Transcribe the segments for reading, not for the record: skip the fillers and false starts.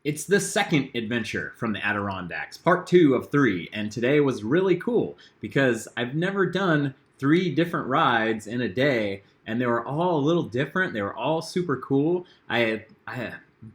It's the second adventure from the Adirondacks, part 2 of 3, and today was really cool because I've never done 3 different rides in a day, and they were all a little different. They were all super cool. I'm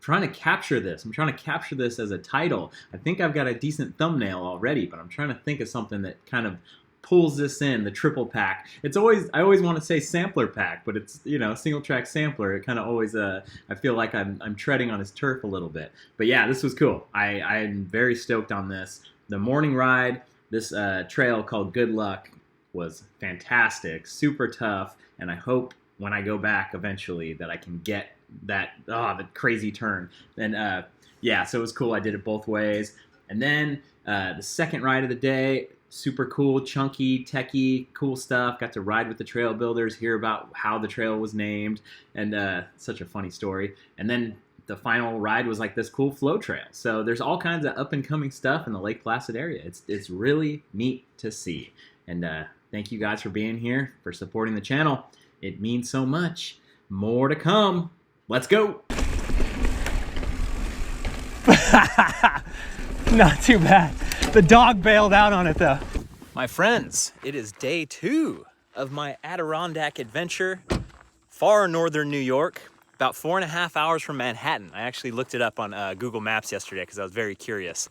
trying to capture this. I'm trying to capture this as a title. I think I've got a decent thumbnail already, but I'm trying to think of something that kind of pulls this in, the triple pack. I always want to say sampler pack, but it's, single track sampler. It kind of always, I feel like I'm treading on his turf a little bit. But yeah, this was cool. I'm very stoked on this. The morning ride, this trail called Good Luck, was fantastic, super tough, and I hope when I go back eventually that I can get the crazy turn. And yeah, so it was cool. I did it both ways. And then the second ride of the day, super cool, chunky, techie, cool stuff. Got to ride with the trail builders, hear about how the trail was named, and such a funny story. And then the final ride was like this cool flow trail. So there's all kinds of up and coming stuff in the Lake Placid area. It's really neat to see. And thank you guys for being here, for supporting the channel. It means so much. More to come. Let's go. Not too bad. The dog bailed out on it though. My friends, it is day 2 of my Adirondack adventure, far northern New York, about 4.5 hours from Manhattan. I actually looked it up on Google Maps yesterday because I was very curious.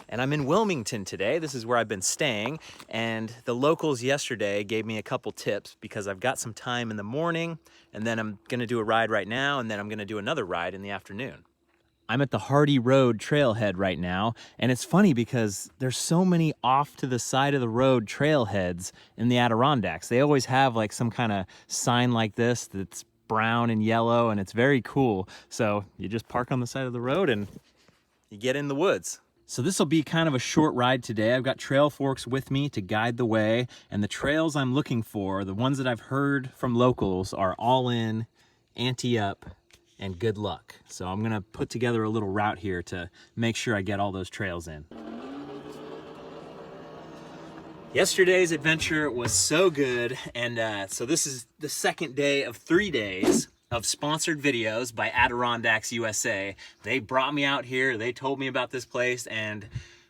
And I'm in Wilmington today. This is where I've been staying. And the locals yesterday gave me a couple tips because I've got some time in the morning, and then I'm gonna do a ride right now, and then I'm gonna do another ride in the afternoon. I'm at the Hardy Road trailhead right now, and it's funny because there's so many off to the side of the road trailheads in the Adirondacks. They always have like some kind of sign like this that's brown and yellow, and it's very cool. So you just park on the side of the road and you get in the woods. So this will be kind of a short ride today. I've got trail forks with me to guide the way, and the trails I'm looking for, the ones that I've heard from locals, are All In, Ante Up, and Good Luck. So I'm gonna put together a little route here to make sure I get all those trails in. Yesterday's adventure was so good, and so this is the second day of 3 days of sponsored videos by Adirondacks USA. They brought me out here, they told me about this place, and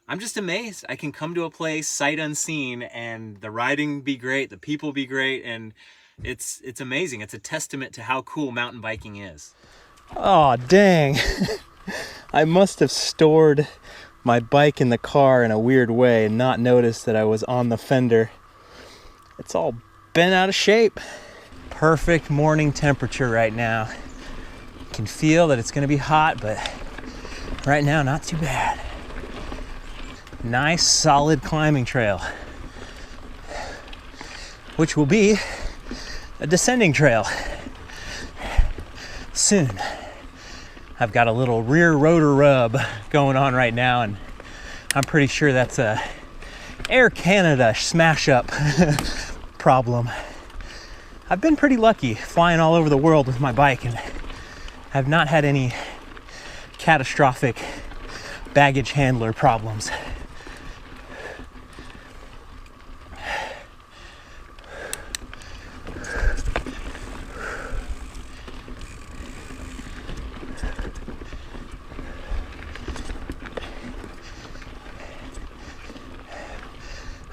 I'm just amazed. I can come to a place sight unseen and the riding be great, the people be great, and it's amazing. It's a testament to how cool mountain biking is. Oh, dang. I must have stored my bike in the car in a weird way and not noticed that I was on the fender. It's all bent out of shape. Perfect morning temperature right now. Can feel that it's gonna be hot, but right now, not too bad. Nice, solid climbing trail, which will be a descending trail soon. I've got a little rear rotor rub going on right now, and I'm pretty sure that's a Air Canada smash up problem. I've been pretty lucky flying all over the world with my bike, and have not had any catastrophic baggage handler problems.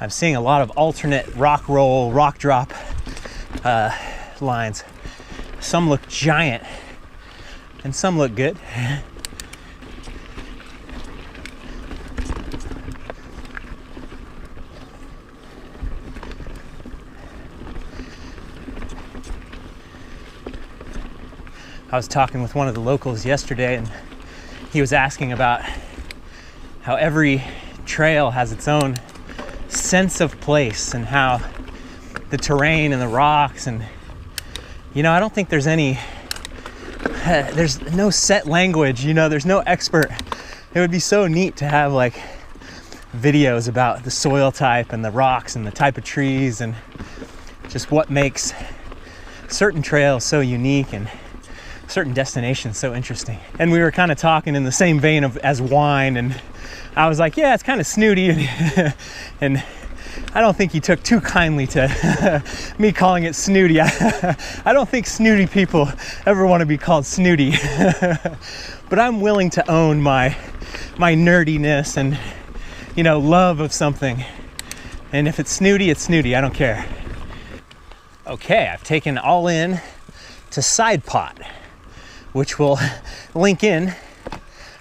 I'm seeing a lot of alternate rock roll, rock drop lines. Some look giant and some look good. I was talking with one of the locals yesterday, and he was asking about how every trail has its own sense of place and how the terrain and the rocks, and I don't think there's no set language, there's no expert. It would be so neat to have like videos about the soil type and the rocks and the type of trees and just what makes certain trails so unique and certain destinations so interesting. And we were kind of talking in the same vein as wine, and I was like, yeah, it's kind of snooty and I don't think he took too kindly to me calling it snooty. I don't think snooty people ever want to be called snooty. But I'm willing to own my nerdiness and, you know, love of something. And if it's snooty, it's snooty. I don't care. Okay, I've taken all in to Side Pot, which will link in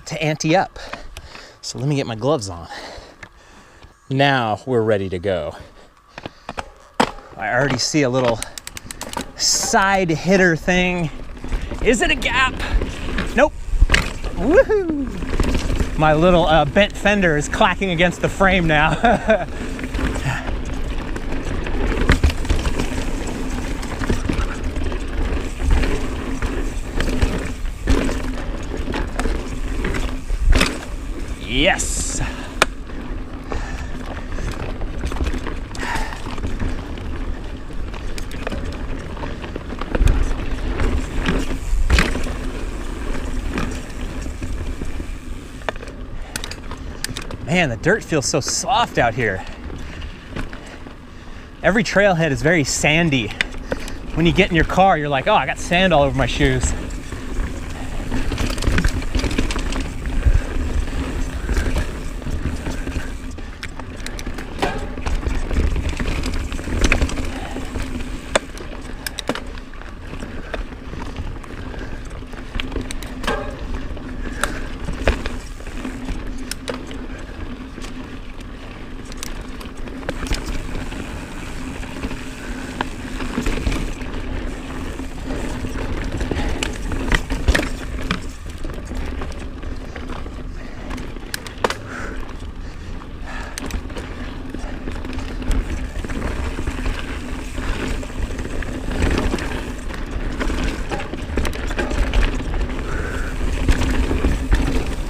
to Ante Up. So let me get my gloves on. Now we're ready to go. I already see a little side hitter thing. Is it a gap? Nope. Woohoo! My little bent fender is clacking against the frame now. Yes! Man, the dirt feels so soft out here. Every trailhead is very sandy. When you get in your car, you're like, oh, I got sand all over my shoes.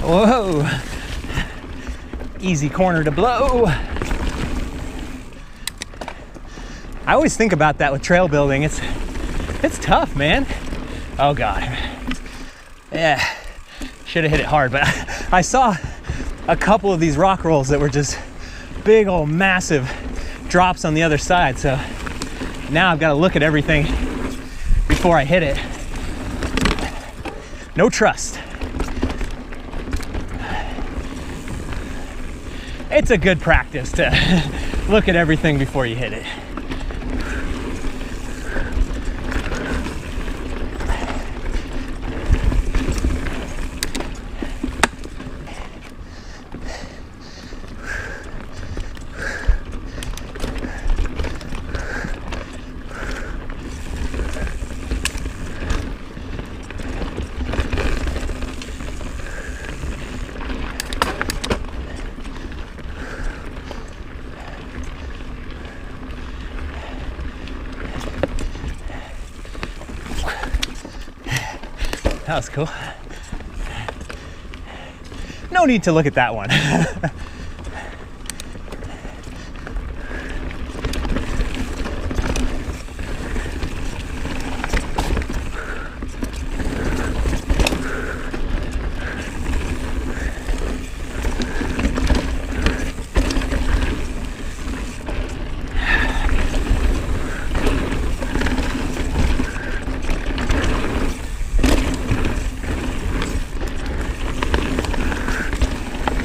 Whoa, easy corner to blow. I always think about that with trail building. It's tough, man. Oh God. Yeah, should have hit it hard, but I saw a couple of these rock rolls that were just big old massive drops on the other side. So now I've got to look at everything before I hit it. No trust. It's a good practice to look at everything before you hit it. That was cool. No need to look at that one.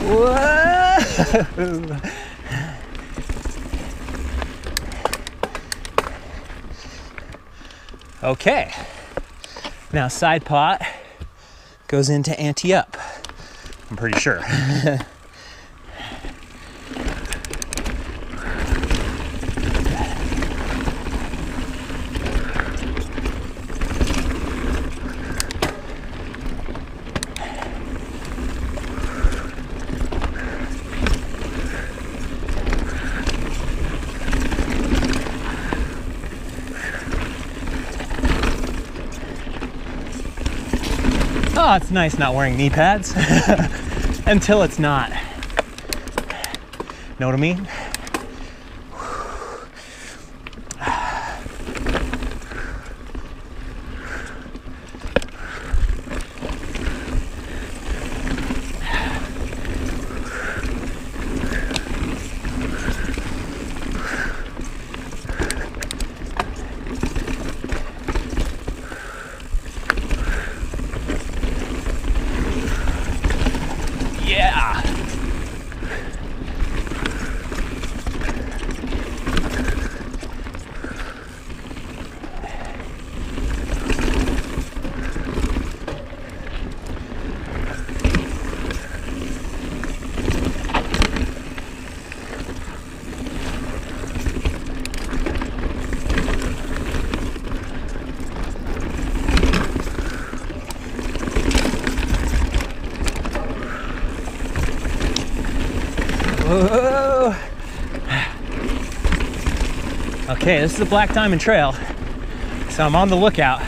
Whoa! Okay, now Side Pot goes into Ante Up, I'm pretty sure. Oh, it's nice not wearing knee pads until it's not. Know what I mean? Whoa. Okay, this is the Black Diamond Trail, so I'm on the lookout.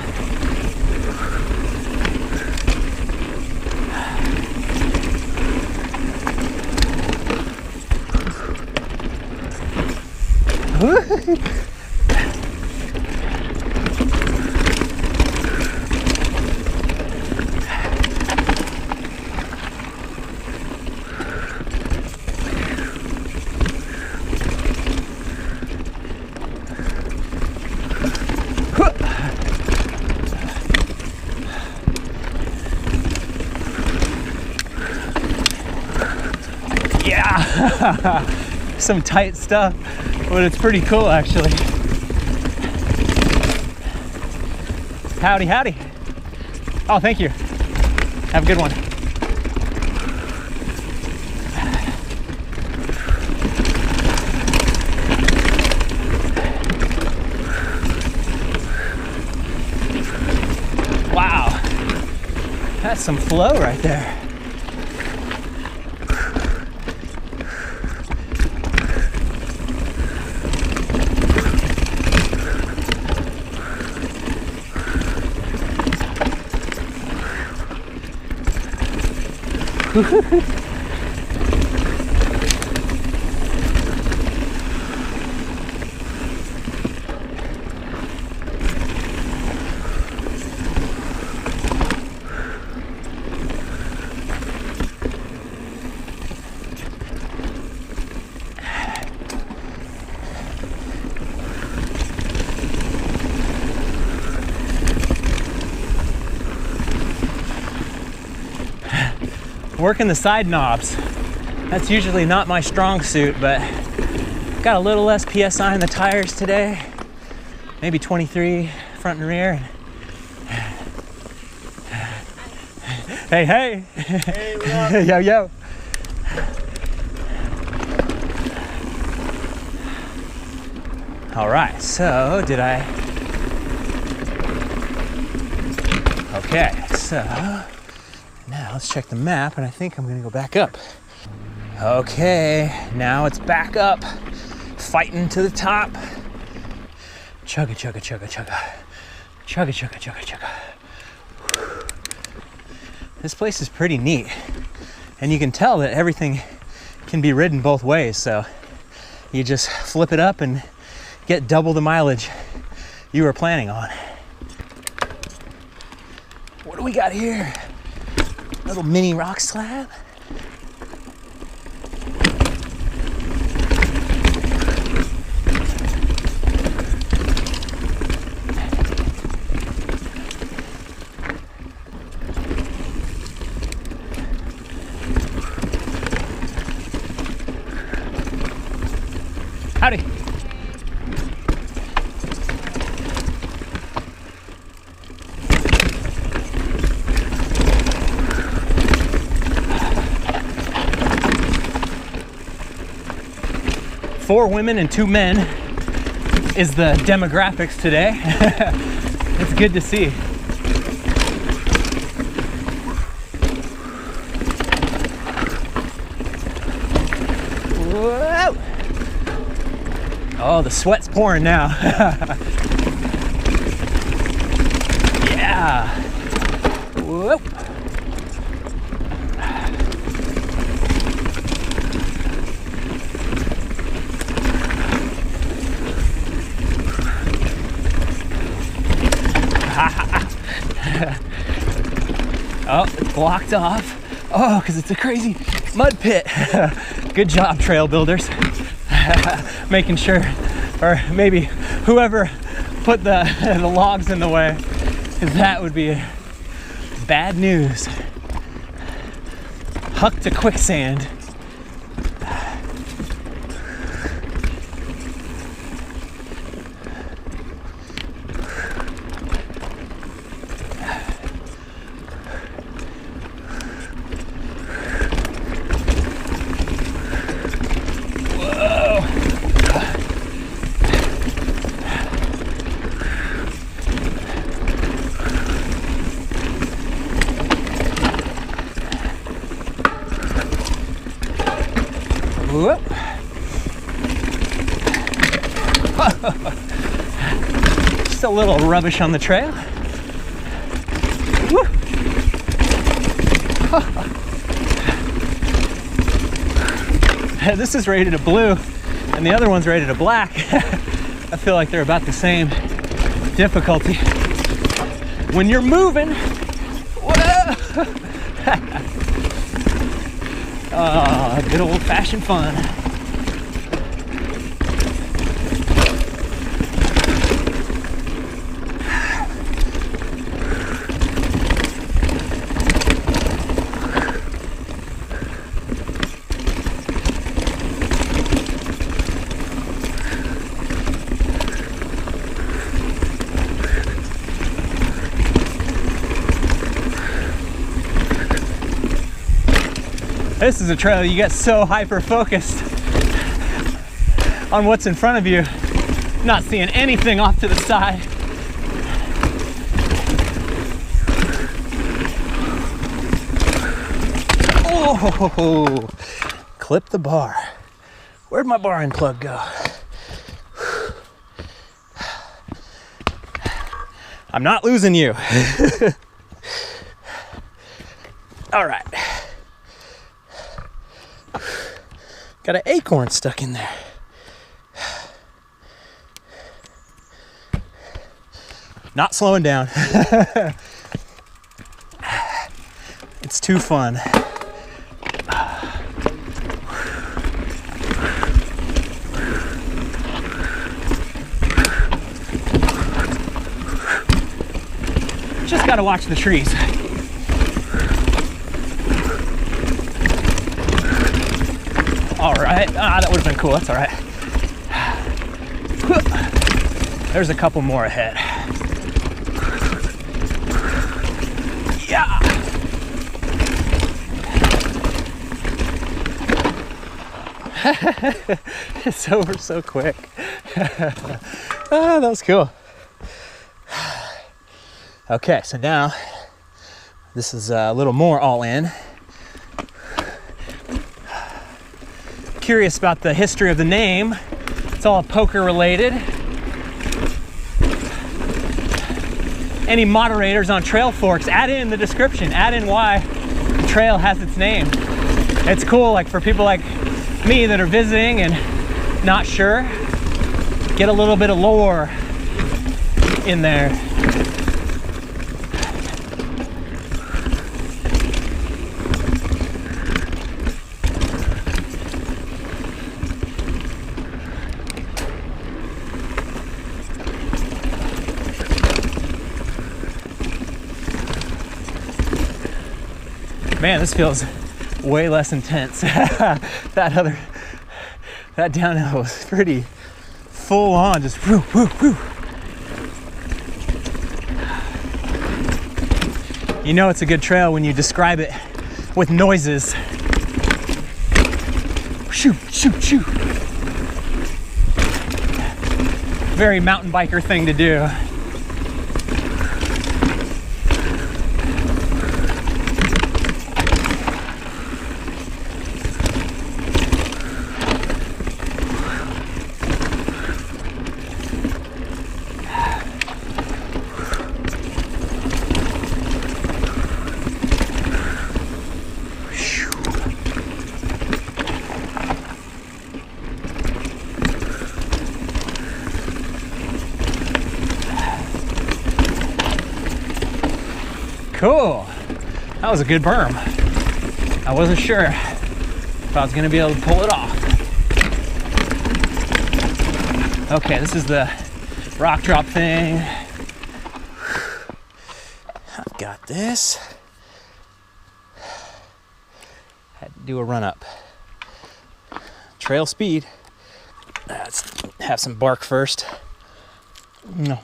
Yeah, some tight stuff, but it's pretty cool actually. Howdy, howdy. Oh, thank you. Have a good one. Wow, that's some flow right there. Working the side knobs. That's usually not my strong suit, but got a little less PSI in the tires today. Maybe 23 front and rear. Hey, hey. Hey, what up? Yo, yo. All right, so did I? Okay, so now let's check the map, and I think I'm gonna go back up. Okay, now it's back up, fighting to the top. Chugga, chugga, chugga, chugga. Chugga, chugga, chugga, chugga. This place is pretty neat, and you can tell that everything can be ridden both ways, so you just flip it up and get double the mileage you were planning on. What do we got here? Little mini rock slab. Howdy. Four women and 2 men is the demographics today. It's good to see. Whoa. Oh, the sweat's pouring now. Yeah. Whoa. Oh, it's blocked off. Oh, because it's a crazy mud pit. Good job, trail builders. Making sure, or maybe whoever put the logs in the way, because that would be bad news. Huck to quicksand. Whoop. Just a little rubbish on the trail. Woo. This is rated a blue and the other one's rated a black. I feel like they're about the same difficulty. When you're moving, good old-fashioned fun. This is a trail you get so hyper-focused on what's in front of you, not seeing anything off to the side. Oh, clip the bar. Where'd my bar and plug go? I'm not losing you. All right. Got an acorn stuck in there. Not slowing down. It's too fun. Just gotta watch the trees. All right, that would have been cool, that's all right. There's a couple more ahead. Yeah. It's over so quick. Oh, that was cool. Okay, so now this is a little more all in. Curious about the history of the name. It's all poker related. Any moderators on trail forks, add in the description, add in why the trail has its name. It's cool, like for people like me that are visiting and not sure, get a little bit of lore in there. Man, this feels way less intense. That downhill was pretty full on, just whoo, whoo, whoo. You know it's a good trail when you describe it with noises. Shoo, shoo, shoo. Very mountain biker thing to do. Cool. That was a good berm. I wasn't sure if I was going to be able to pull it off. Okay, this is the rock drop thing. I've got this. Had to do a run up. Trail speed. Let's have some bark first. No.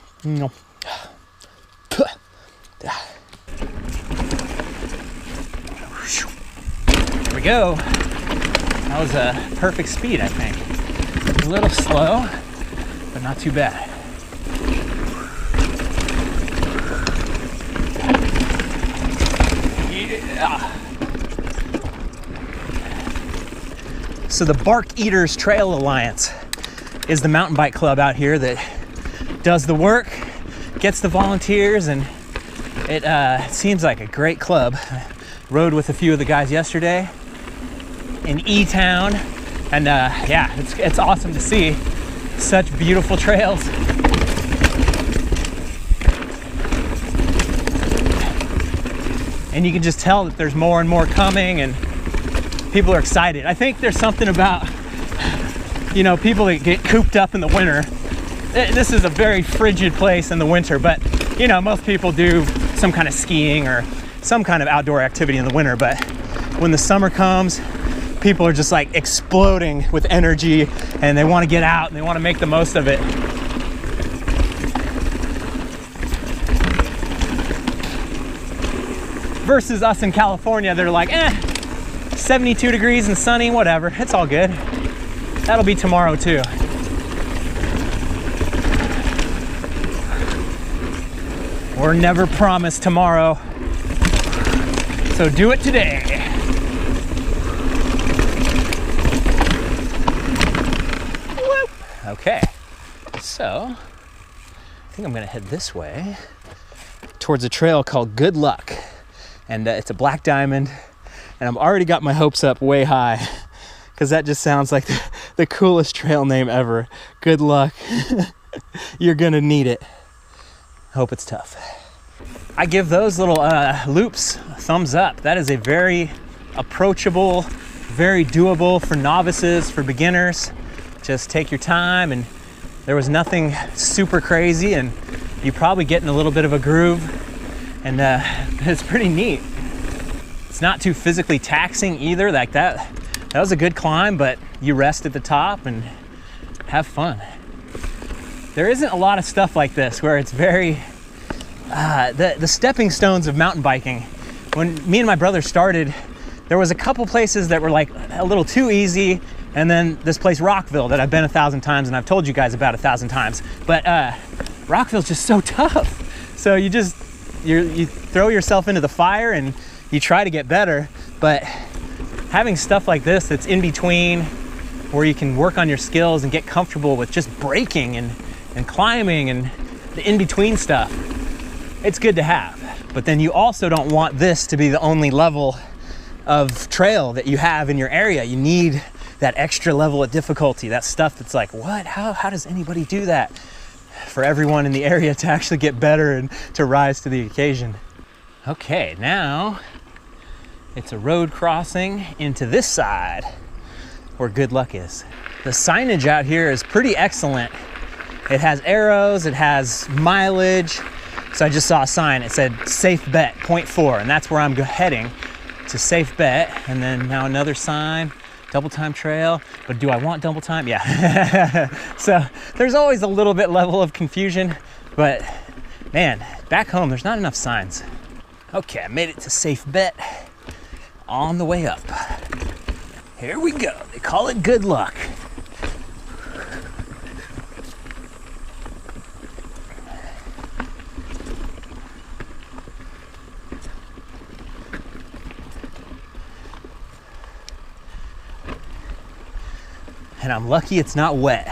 There we go. That was a perfect speed, I think. A little slow, but not too bad. Yeah. So the Bark Eaters Trail Alliance is the mountain bike club out here that does the work, gets the volunteers, and it seems like a great club. I rode with a few of the guys yesterday in E-Town, and yeah, it's awesome to see such beautiful trails. And you can just tell that there's more and more coming, and people are excited. I think there's something about, you know, people that get cooped up in the winter. This is a very frigid place in the winter, but you know, most people do some kind of skiing or some kind of outdoor activity in the winter. But when the summer comes, people are just like exploding with energy, and they want to get out and they want to make the most of it. Versus us in California, they're like, 72 degrees and sunny, whatever, it's all good. That'll be tomorrow too. We're never promised tomorrow, so do it today. Whoop. Okay, so I think I'm gonna head this way towards a trail called Good Luck. And it's a black diamond, and I've already got my hopes up way high because that just sounds like the coolest trail name ever. Good luck. You're gonna need it. Hope it's tough. I give those little loops a thumbs up. That is a very approachable, very doable for novices, for beginners. Just take your time, and there was nothing super crazy, and you probably get in a little bit of a groove. And it's pretty neat. It's not too physically taxing either. Like that was a good climb, but you rest at the top and have fun. There isn't a lot of stuff like this where it's very, the stepping stones of mountain biking. When me and my brother started, there was a couple places that were like a little too easy, and then this place Rockville that I've been 1,000 times and I've told you guys about 1,000 times. But Rockville's just so tough. So you throw yourself into the fire and you try to get better, but having stuff like this that's in between where you can work on your skills and get comfortable with just braking and climbing and the in-between stuff, it's good to have. But then you also don't want this to be the only level of trail that you have in your area. You need that extra level of difficulty, that stuff that's like, what? How does anybody do that? For everyone in the area to actually get better and to rise to the occasion. Okay, now it's a road crossing into this side where Good Luck is. The signage out here is pretty excellent. It has arrows, it has mileage. So I just saw a sign, it said safe bet 0.4, and that's where I'm heading, to safe bet. And then now another sign, double time trail, but do I want double time? Yeah. So there's always a little bit level of confusion, but man, back home, there's not enough signs. Okay, I made it to safe bet on the way up. Here we go. They call it Good Luck. And I'm lucky it's not wet.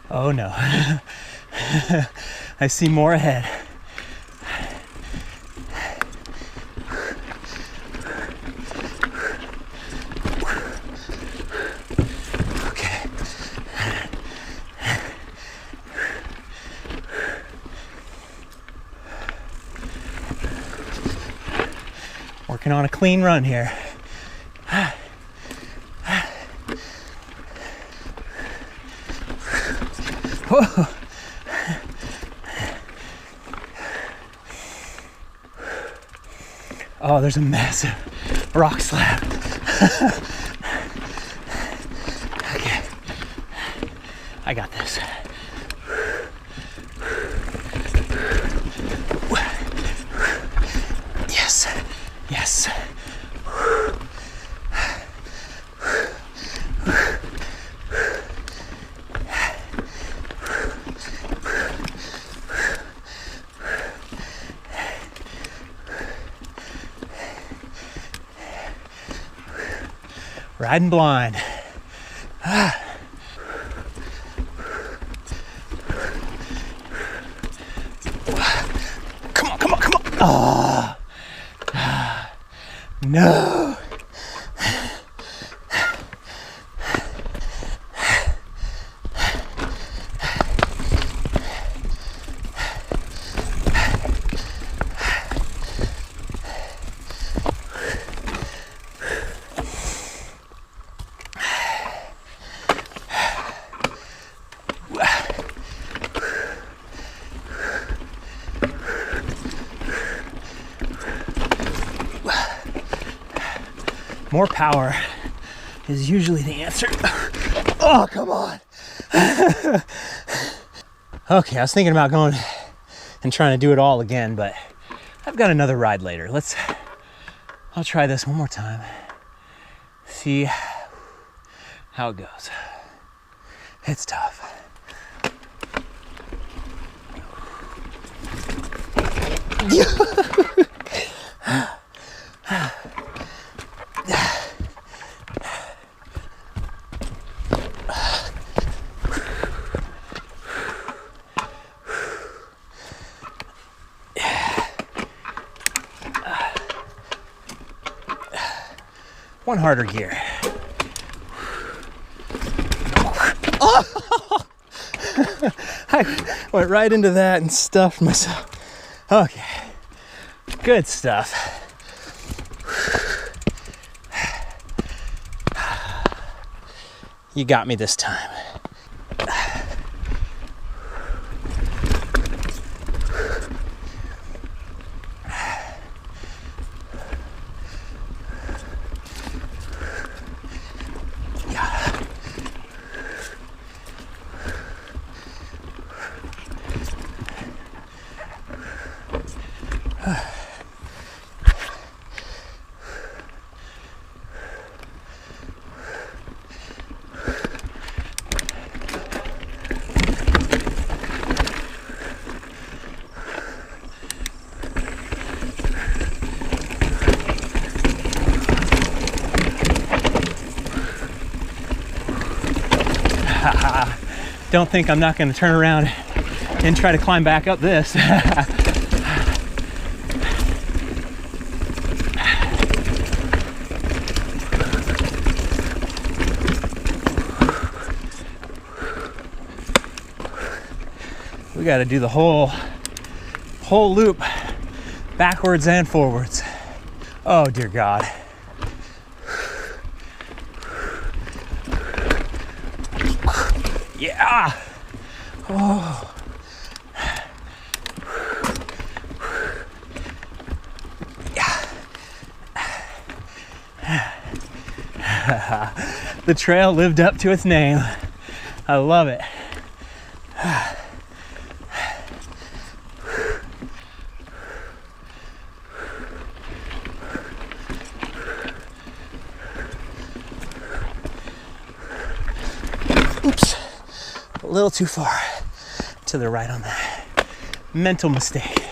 Oh no. I see more ahead. Okay. Working on a clean run here. Whoa. Oh, there's a massive rock slab. Okay. I got this. Yes, yes. Riding blind. Come on, come on, come on. Oh. No. More power is usually the answer. Oh, come on. Okay, I was thinking about going and trying to do it all again, but I've got another ride later. I'll try this one more time. See how it goes. It's tough. One harder gear. Oh! I went right into that and stuffed myself. Okay, good stuff. You got me this time. Don't think I'm not going to turn around and try to climb back up this. We got to do the whole loop backwards and forwards. Oh dear God. Yeah. Oh. The trail lived up to its name. I love it. Oops. A little too far to the right on that. Mental mistake.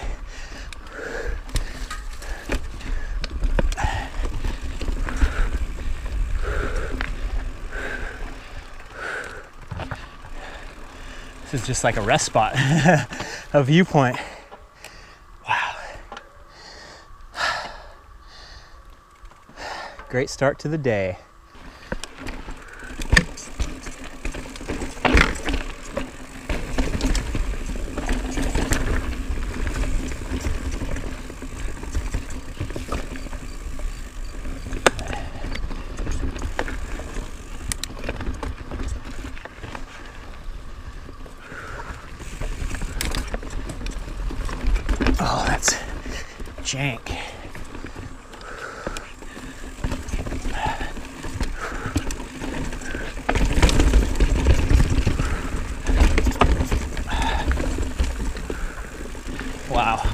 This is just like a rest spot, a viewpoint. Wow. Great start to the day. Oh, that's jank.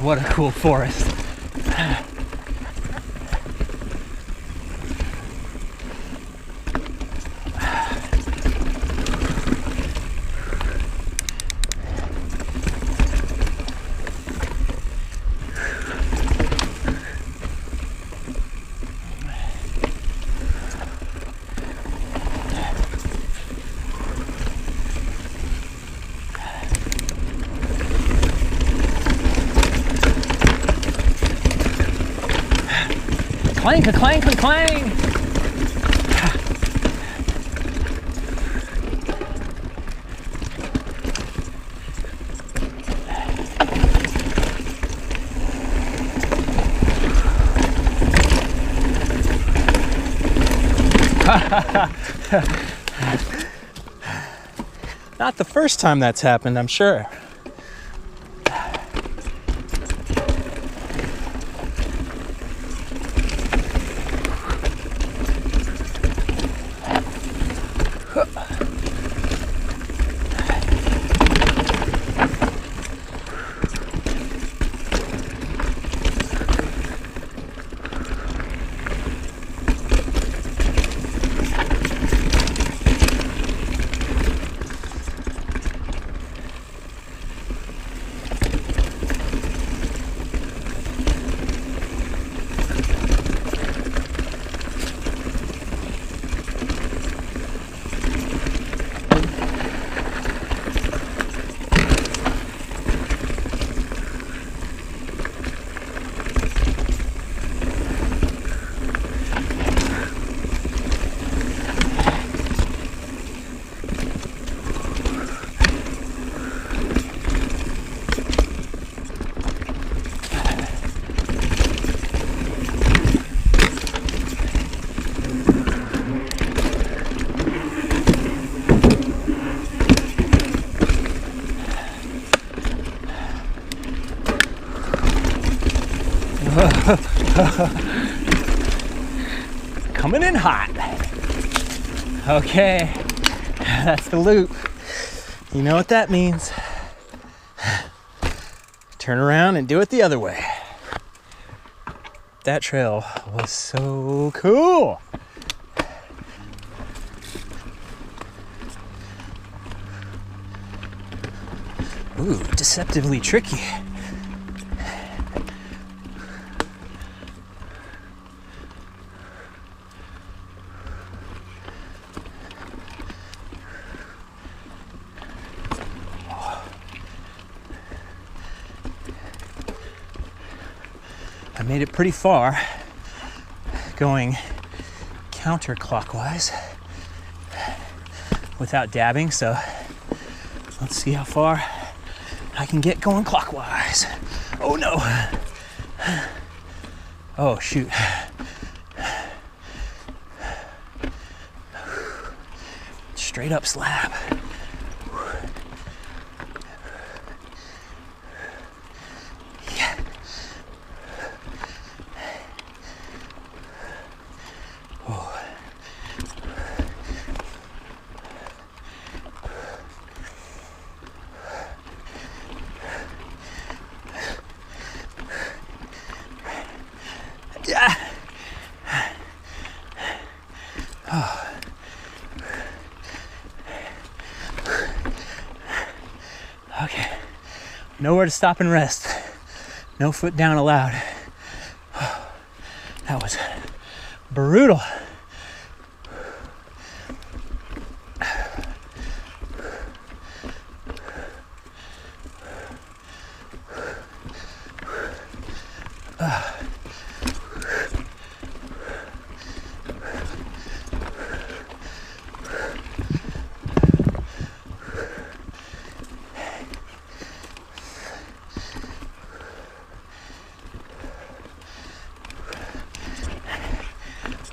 what a cool forest. Clang, clang, clang, clang. Not the first time that's happened, I'm sure. Coming in hot. Okay, that's the loop. You know what that means. Turn around and do it the other way. That trail was so cool. Ooh, deceptively tricky. I made it pretty far going counterclockwise without dabbing, so let's see how far I can get going clockwise. Oh no. Oh shoot. Straight up slab. Yeah. Oh. Okay. Nowhere to stop and rest. No foot down allowed. That was brutal.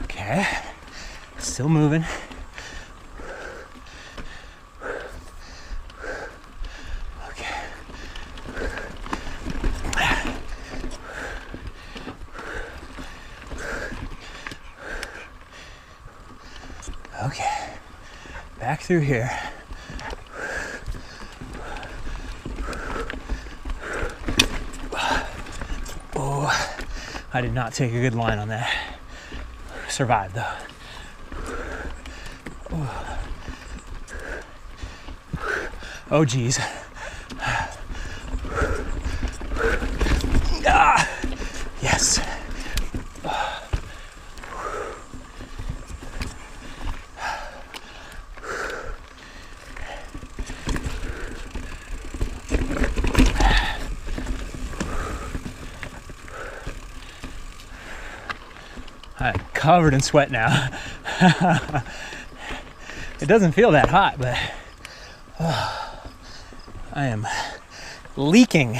Okay, still moving. Okay. Okay, back through here. I did not take a good line on that. Survived though. Oh geez. Ah, yes. I'm covered in sweat now. It doesn't feel that hot, but I am leaking.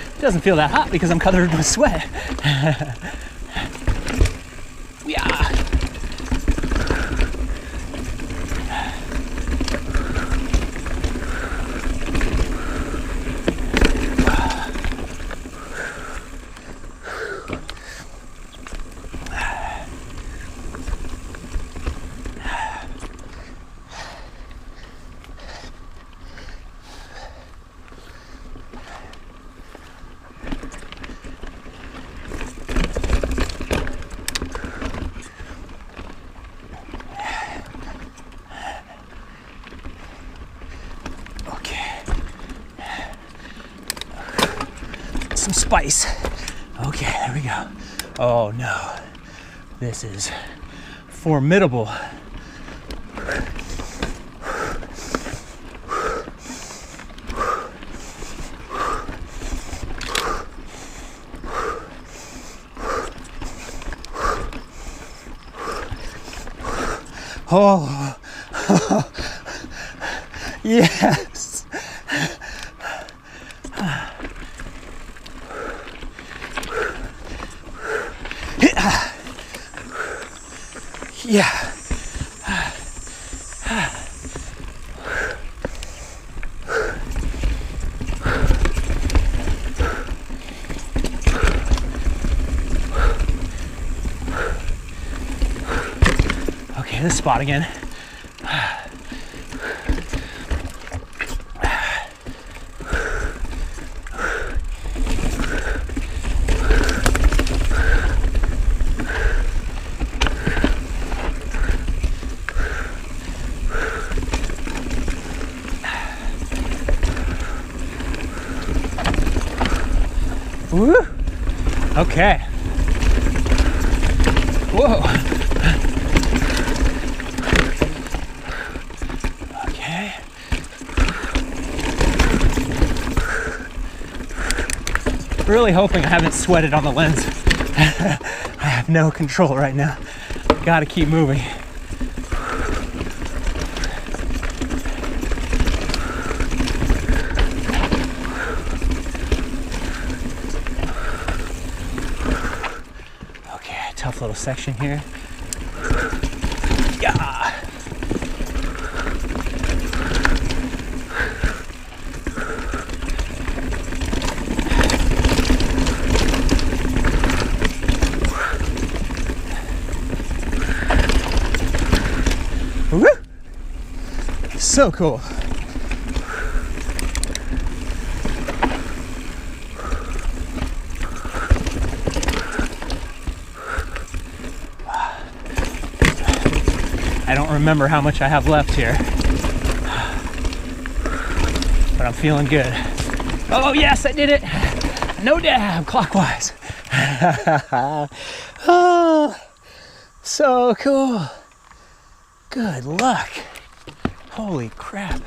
It doesn't feel that hot because I'm covered with sweat. Yeah. Some spice. Okay, there we go. Oh no, this is formidable. Oh, yes. Yeah. Okay, this spot again. Woo! Okay. Whoa. Okay. Really hoping I haven't sweated on the lens. I have no control right now. Gotta keep moving. Tough little section here. Yeah. Woo! So cool. I don't remember how much I have left here, but I'm feeling good. Oh yes, I did it. No dab, clockwise. Oh, so cool. Good luck. Holy crap.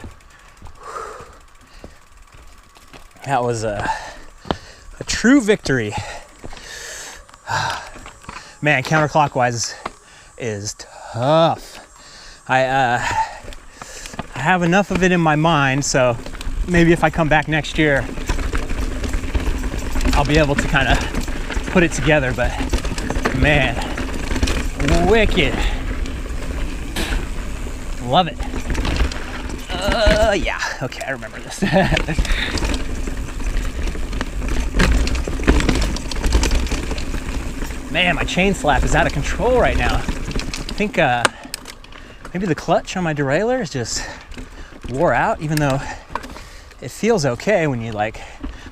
That was a true victory. Man, counterclockwise is tough. I have enough of it in my mind, so maybe if I come back next year, I'll be able to kind of put it together, but man, wicked. Love it. Yeah, okay, I remember this. Man, my chain slap is out of control right now. I think maybe the clutch on my derailleur is just wore out, even though it feels okay when you like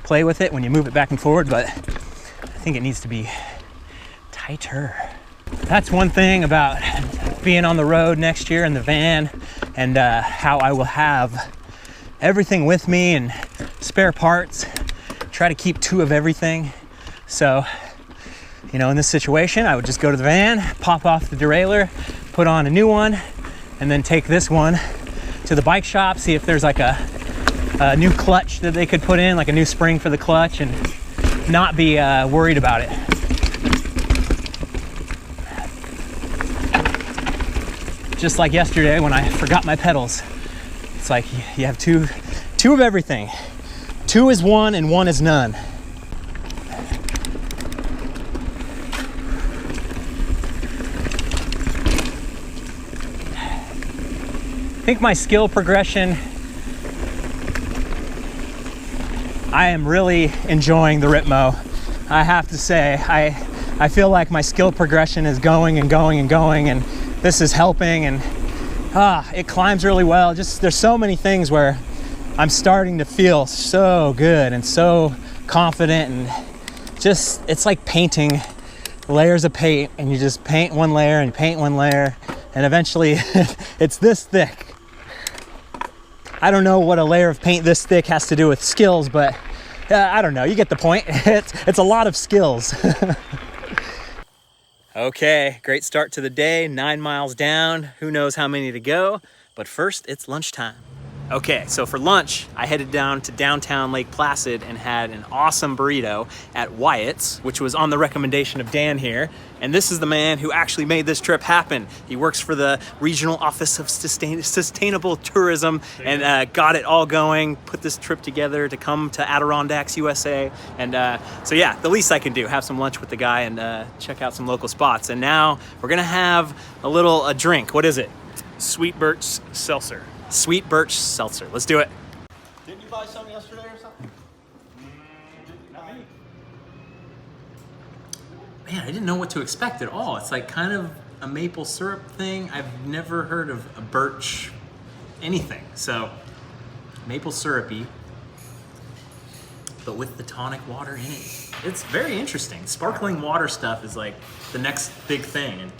play with it, when you move it back and forward, but I think it needs to be tighter. That's one thing about being on the road next year in the van, and how I will have everything with me and spare parts. Try to keep 2 of everything. So, you know, in this situation, I would just go to the van, pop off the derailleur, put on a new one, and then take this one to the bike shop, see if there's like a new clutch that they could put in, like a new spring for the clutch, and not be worried about it. Just like yesterday when I forgot my pedals. It's like you have two of everything. 2 is 1 and 1 is none. I think my skill progression, I am really enjoying the Ripmo. I have to say, I feel like my skill progression is going and going and going, and this is helping, and it climbs really well. Just there's so many things where I'm starting to feel so good and so confident, and just it's like painting layers of paint, and you just paint one layer and paint one layer, and eventually it's this thick. I don't know what a layer of paint this thick has to do with skills, but I don't know, you get the point. It's a lot of skills. Okay, great start to the day, 9 miles down, who knows how many to go, but first it's lunchtime. Okay, so for lunch, I headed down to downtown Lake Placid and had an awesome burrito at Wyatt's, which was on the recommendation of Dan here. And this is the man who actually made this trip happen. He works for the Regional Office of Sustainable Tourism and got it all going, put this trip together to come to Adirondacks, USA. And so yeah, the least I can do, have some lunch with the guy and check out some local spots. And now we're gonna have a drink. What is it? Sweet Birch Seltzer. Sweet Birch Seltzer. Let's do it. Didn't you buy some yesterday or something? Not me. Man, I didn't know what to expect at all. It's like kind of a maple syrup thing. I've never heard of a birch anything. So maple syrupy, but with the tonic water in it. It's very interesting. Sparkling water stuff is like the next big thing, and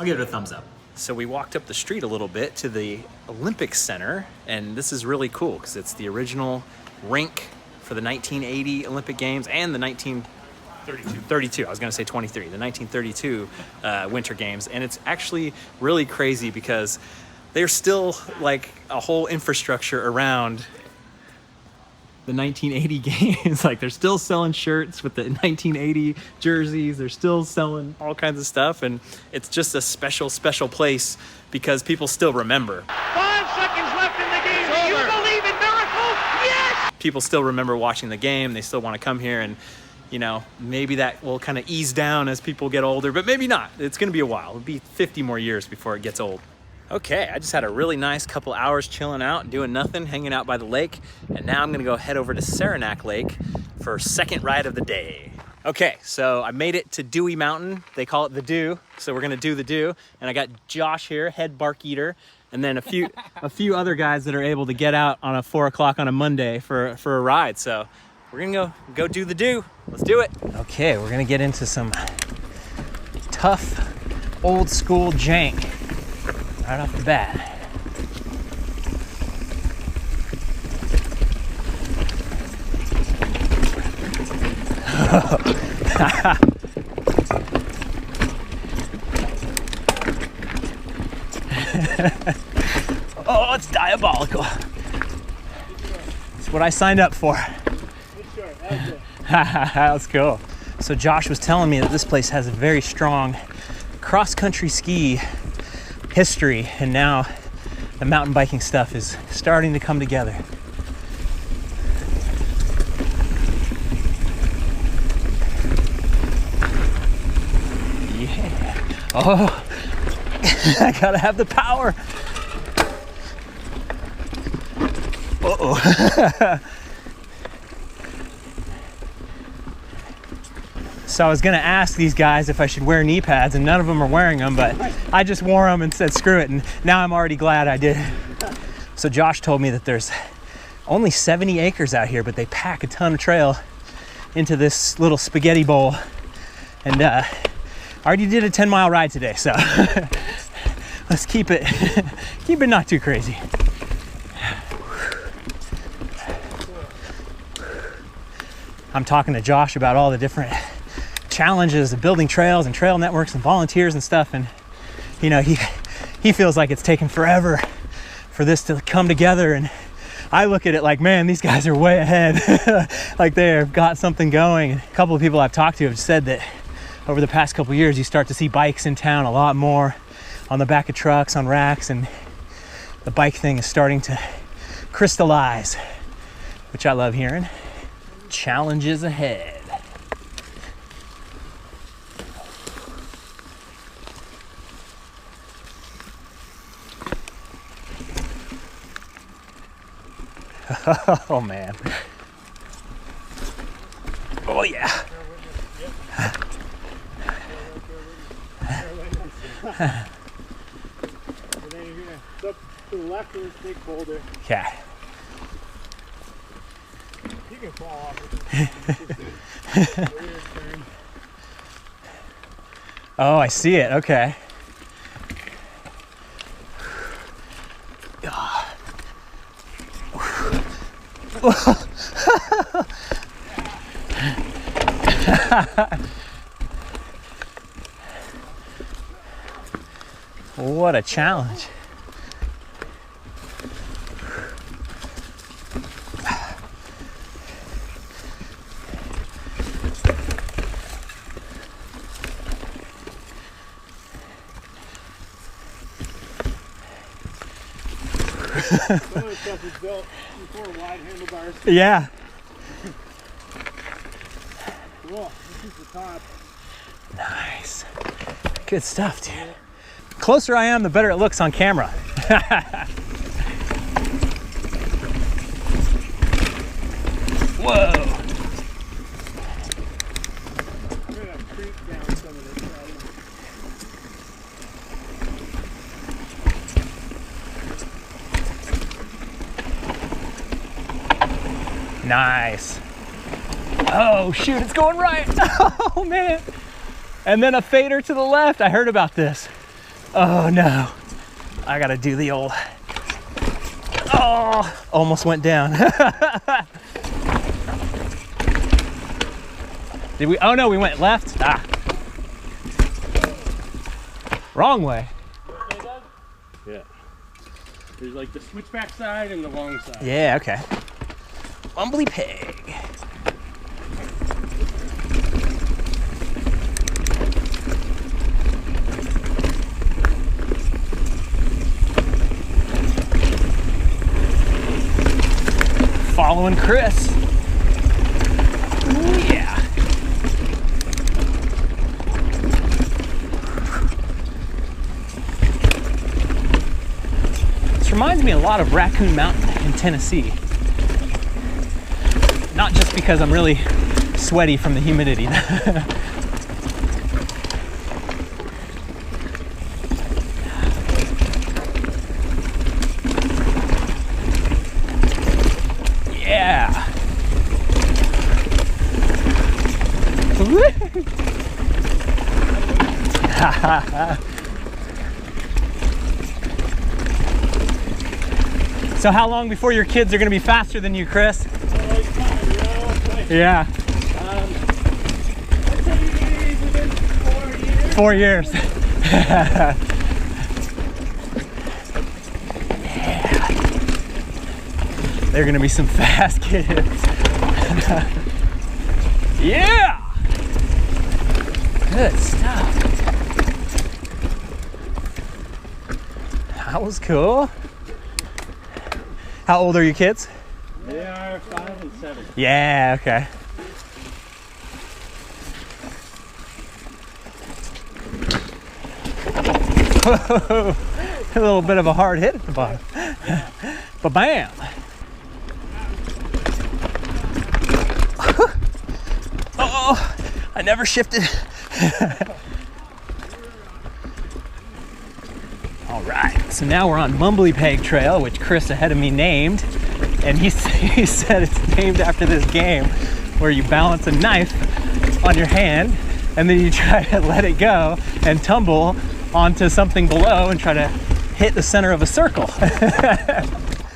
I'll give it a thumbs up. So we walked up the street a little bit to the Olympic Center, and this is really cool because it's the original rink for the 1980 Olympic Games and the 1932. I was going to say 23, the 1932 Winter Games. And it's actually really crazy because there's still like a whole infrastructure around the 1980 games. Like they're still selling shirts with the 1980 jerseys. They're still selling all kinds of stuff. And it's just a special place because people still remember. 5 seconds left in the game. Do you believe in miracles? Yes! People still remember watching the game. They still want to come here, and you know, maybe that will kind of ease down as people get older, but maybe not. It's going to be a while. It'll be 50 more years before it gets old. Okay, I just had a really nice couple hours chilling out, doing nothing, hanging out by the lake, and now I'm gonna go head over to Saranac Lake for second ride of the day. Okay, so I made it to Dewey Mountain. They call it the Dew, so we're gonna do the Dew. And I got Josh here, head bark eater, and then a few other guys that are able to get out on a 4 o'clock on a Monday for a ride. So we're gonna go do the Dew. Let's do it. Okay, we're gonna get into some tough, old school jank right off the bat. Oh, it's diabolical. It's what I signed up for. That's cool. So Josh was telling me that this place has a very strong cross-country ski history, and now the mountain biking stuff is starting to come together. Yeah. Oh, I gotta have the power. Uh-oh. So I was gonna ask these guys if I should wear knee pads, and none of them are wearing them, but I just wore them and said screw it, and now I'm already glad I did. So Josh told me that there's only 70 acres out here, but they pack a ton of trail into this little spaghetti bowl. And I already did a 10-mile ride today, so let's keep it not too crazy. I'm talking to Josh about all the different challenges of building trails and trail networks and volunteers and stuff, and you know, he feels like it's taken forever for this to come together, and I look at it like, man, these guys are way ahead. Like they've got something going. A couple of people I've talked to have said that over the past couple of years you start to see bikes in town a lot more, on the back of trucks, on racks, and the bike thing is starting to crystallize, which I love hearing. Challenges ahead. Oh man. Oh yeah. Up to the left of this big boulder. Okay. You can fall off. Oh, I see it. Okay. What a challenge. Some of the stuff was built before wide handlebars. Yeah. Cool. This is the top. Nice. Good stuff, dude. Closer I am, the better it looks on camera. Whoa. I'm gonna creep down some of this. Nice. Oh shoot, it's going right. Oh man. And then a fader to the left. I heard about this. Oh no. I gotta do the old. Oh, almost went down. Did we? Oh no, we went left. Ah. Wrong way. Yeah. There's like the switchback side and the long side. Yeah, okay. Bumbly pig. Following Chris. Ooh, yeah. This reminds me a lot of Raccoon Mountain in Tennessee. Not just because I'm really sweaty from the humidity. Yeah. So how long before your kids are going to be faster than you, Chris? Yeah. Within 4 years. 4 years. Yeah. They're gonna be some fast kids. Yeah. Good stuff. That was cool. How old are your kids? They are 5 and 7. Yeah, okay. Whoa. A little bit of a hard hit at the bottom. Ba-bam. Oh, I never shifted. All right, so now we're on Mumbly Peg Trail, which Chris ahead of me named. And he said it's named after this game where you balance a knife on your hand and then you try to let it go and tumble onto something below and try to hit the center of a circle.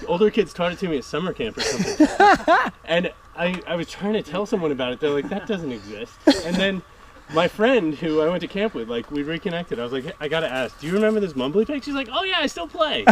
Older kids taught it to me at summer camp or something. And I was trying to tell someone about it. They're like, that doesn't exist. And then my friend who I went to camp with, like, we reconnected. I was like, hey, I gotta ask, do you remember this Mumbly Peg? She's like, oh yeah, I still play.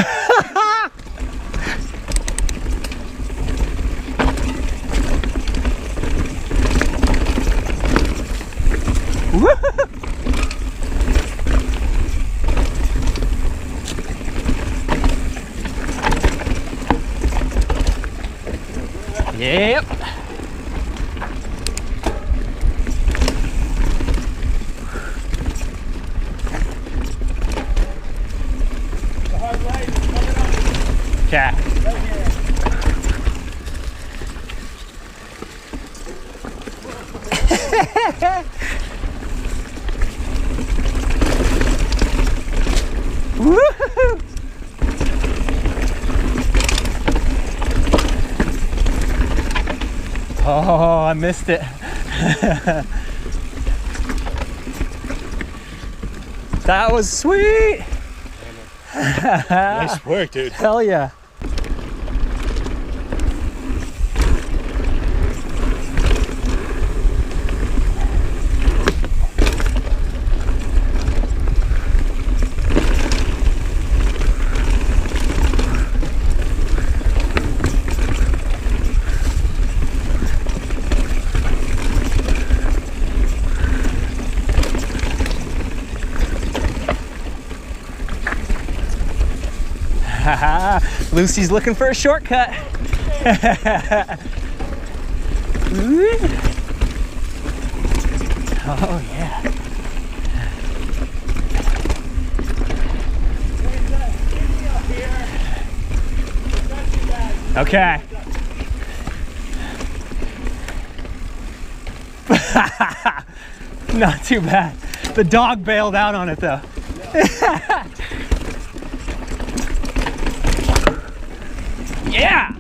Yep. Okay. Woo-hoo! Oh, I missed it. That was sweet. Nice work, dude. Hell yeah. Lucy's looking for a shortcut. Oh yeah. Okay. Not too bad. The dog bailed out on it though. Yeah!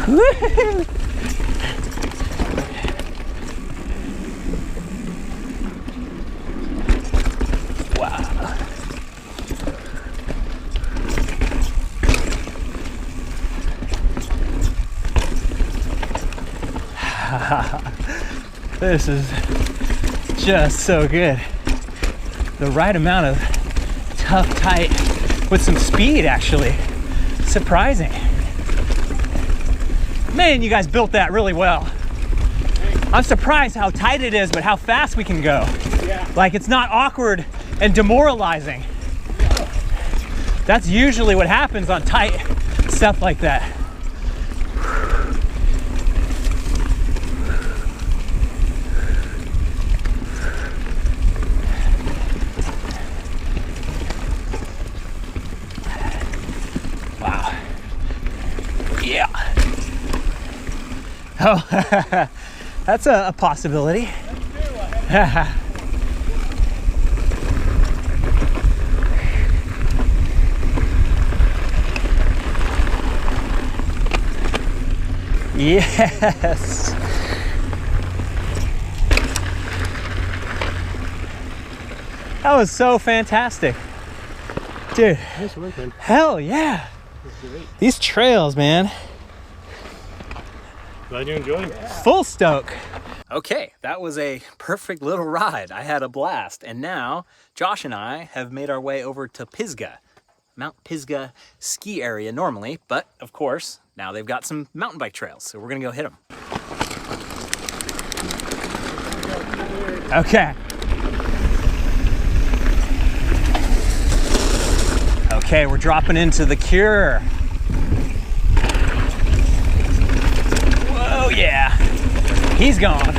Woo-hoo! Wow. This is just so good. The right amount of tough, tight, with some speed actually. Surprising. Man, you guys built that really well. I'm surprised how tight it is, but how fast we can go. Yeah. Like it's not awkward and demoralizing. That's usually what happens on tight stuff like that. Oh, that's a possibility. Yes. That was so fantastic. Dude. Nice work, man. Hell yeah. These trails, man. Glad you enjoyed. Full stoke. Okay, that was a perfect little ride. I had a blast. And now Josh and I have made our way over to Pisgah, Mount Pisgah ski area normally, but of course, now they've got some mountain bike trails. So we're gonna go hit them. Okay. Okay, we're dropping into the Cure. Whoa, yeah. He's gone.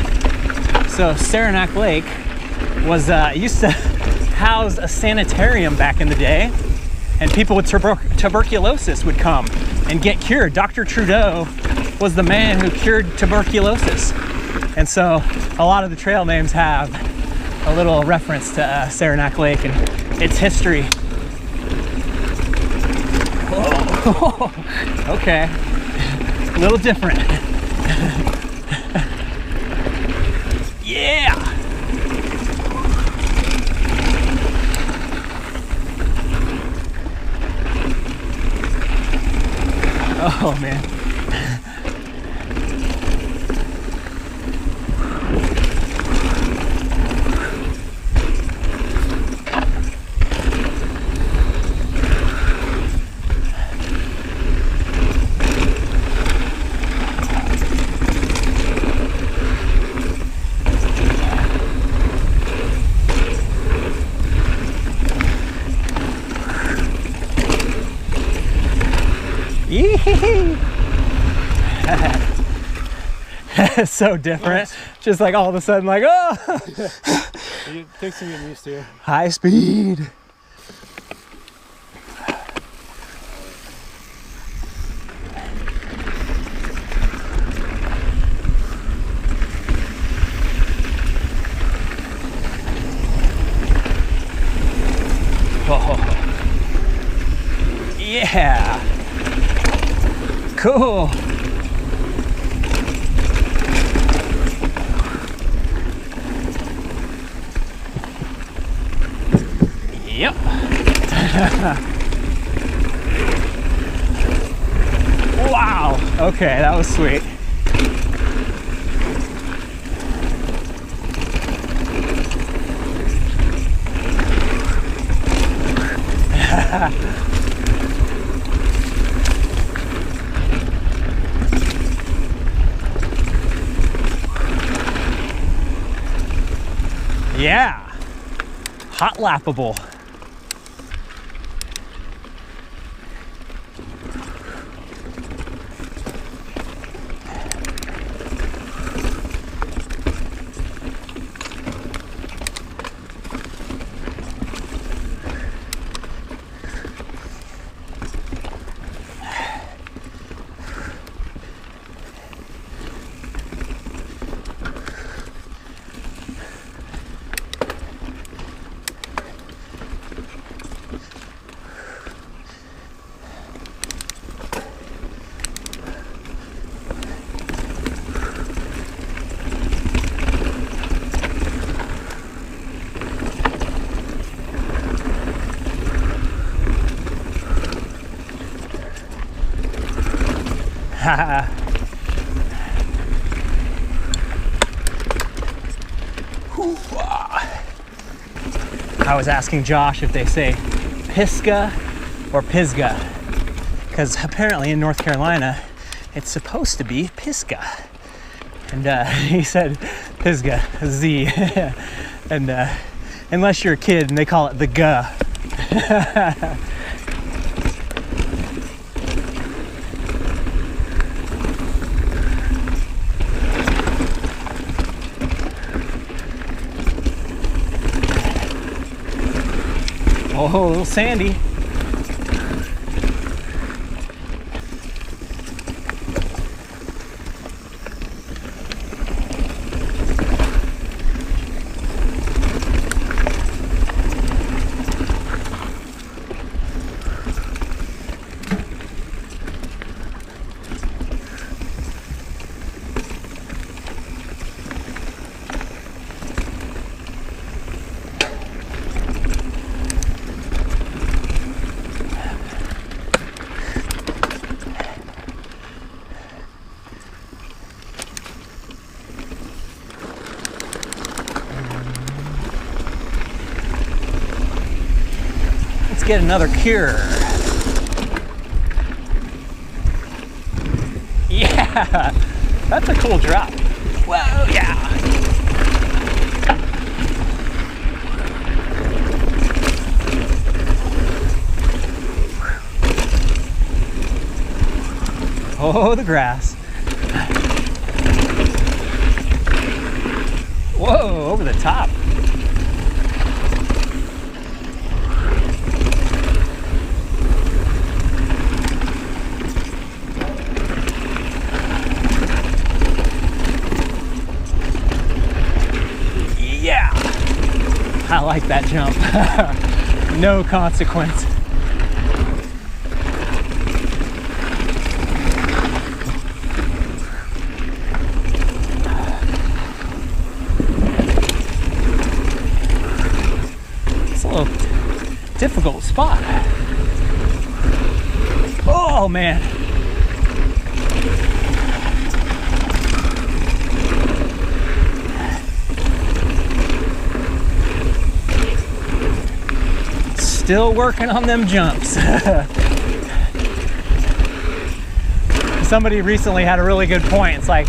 So Saranac Lake was used to house a sanitarium back in the day. and people with tuberculosis would come and get cured. Dr. Trudeau was the man who cured tuberculosis. And so a lot of the trail names have a little reference to Saranac Lake and its history. Whoa. Okay, a little different. Yeah. Oh man. It's so different. Just like all of a sudden, like, oh! It takes some getting used to. High speed. Oh. Yeah. Cool. Yep. Wow. Okay, that was sweet. Yeah. Hot lappable. I was asking Josh if they say Pisgah or Pisgah, because apparently in North Carolina it's supposed to be Pisgah, and he said Pisgah, Z, and unless you're a kid and they call it the Guh. Oh, a little sandy. Get another cure. Yeah, that's a cool drop. Whoa, yeah. Oh, the grass. Whoa, over the top. I like that jump. No consequence. It's a little difficult spot. Oh man. Still working on them jumps. Somebody recently had a really good point. It's like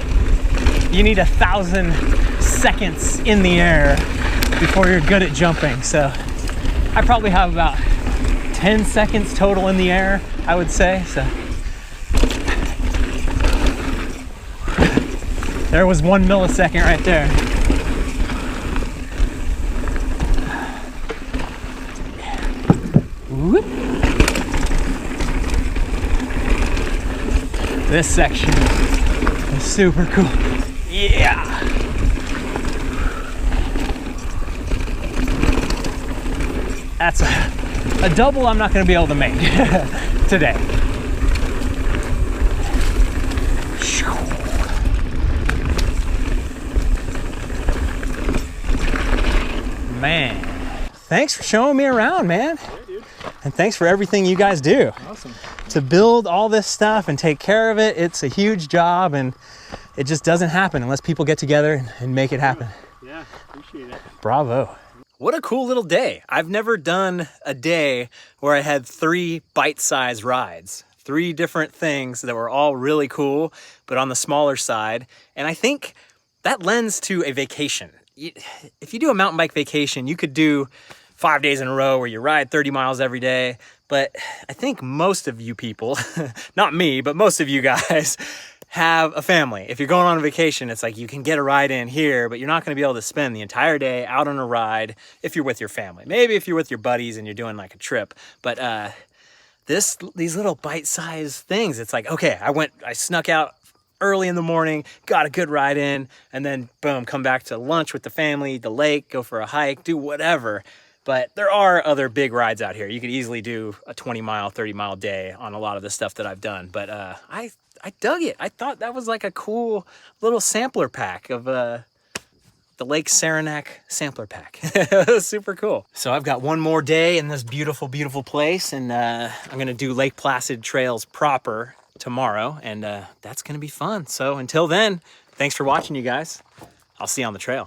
you need 1,000 seconds in the air before you're good at jumping. So I probably have about 10 seconds total in the air, I would say. So there was 1 millisecond right there. Whoop. This section is super cool. Yeah. That's a double I'm not going to be able to make today. Man, thanks for showing me around, man. Yeah, dude. And thanks for everything you guys do. Awesome. To build all this stuff and take care of it, it's a huge job, and it just doesn't happen unless people get together and make it happen. Yeah, appreciate it. Bravo. What a cool little day. I've never done a day where I had 3 bite-sized rides. 3 different things that were all really cool, but on the smaller side. And I think that lends to a vacation. If you do a mountain bike vacation, you could do 5 days in a row where you ride 30 miles every day. But I think most of you people, not me, but most of you guys have a family. If you're going on a vacation, it's like you can get a ride in here, but you're not going to be able to spend the entire day out on a ride if you're with your family. Maybe if you're with your buddies and you're doing like a trip. But these little bite-sized things, it's like, okay, I snuck out early in the morning, got a good ride in, and then boom, come back to lunch with the family, the lake, go for a hike, do whatever. But there are other big rides out here. You could easily do a 20-mile, 30-mile day on a lot of the stuff that I've done. But I dug it. I thought that was like a cool little sampler pack of the Lake Saranac sampler pack. It was super cool. So I've got one more day in this beautiful, beautiful place, and I'm gonna do Lake Placid trails proper tomorrow, and that's gonna be fun. So until then, thanks for watching, you guys. I'll see you on the trail.